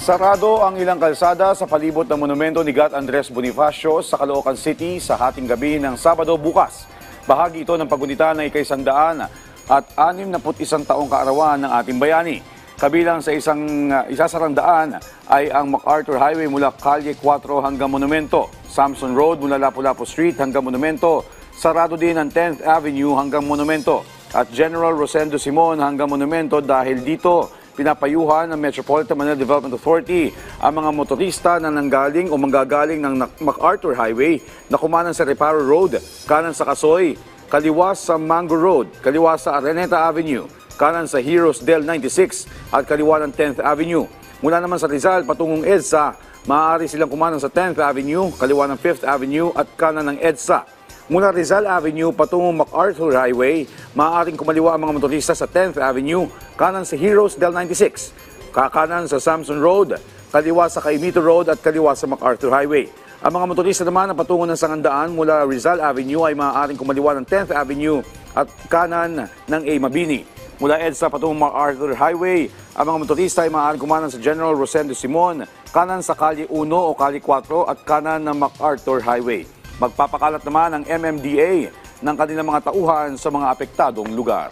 Sarado ang ilang kalsada sa palibot ng monumento ni Gat Andres Bonifacio sa Caloocan City sa hating gabi ng Sabado bukas. Bahagi ito ng pagunita ng ika-100 at 61 taong kaarawan ng ating bayani. Kabilang sa isasarang daan ay ang MacArthur Highway mula Calle 4 hanggang Monumento, Samson Road mula Lapu-Lapu Street hanggang Monumento, sarado din ang 10th Avenue hanggang Monumento at General Rosendo Simon hanggang Monumento dahil dito pinapayuhan ng Metropolitan Manila Development Authority ang mga motorista na nanggaling o manggagaling ng MacArthur Highway na kumanan sa Reparo Road, kanan sa Kasoy, kaliwa sa Mango Road, kaliwa sa Araneta Avenue, kanan sa Heroes Del 96 at kaliwa ng 10th Avenue. Mula naman sa Rizal patungong EDSA, maaari silang kumanan sa 10th Avenue, kaliwa ng 5th Avenue at kanan ng EDSA. Mula Rizal Avenue patungong MacArthur Highway, maaaring kumaliwa ang mga motorista sa 10th Avenue, kanan sa Heroes Del 96, kakanan sa Samson Road, kaliwa sa Caimito Road at kaliwa sa MacArthur Highway. Ang mga motorista naman na patungo ng Sangandaan mula Rizal Avenue ay maaaring kumaliwa ng 10th Avenue at kanan ng A. Mabini. Mula EDSA patungong MacArthur Highway, ang mga motorista ay maaaring kumanan sa General Rosendo Simon, kanan sa Calle 1 o Calle 4 at kanan ng MacArthur Highway. Magpapakalat naman ang MMDA ng kanilang mga tauhan sa mga apektadong lugar.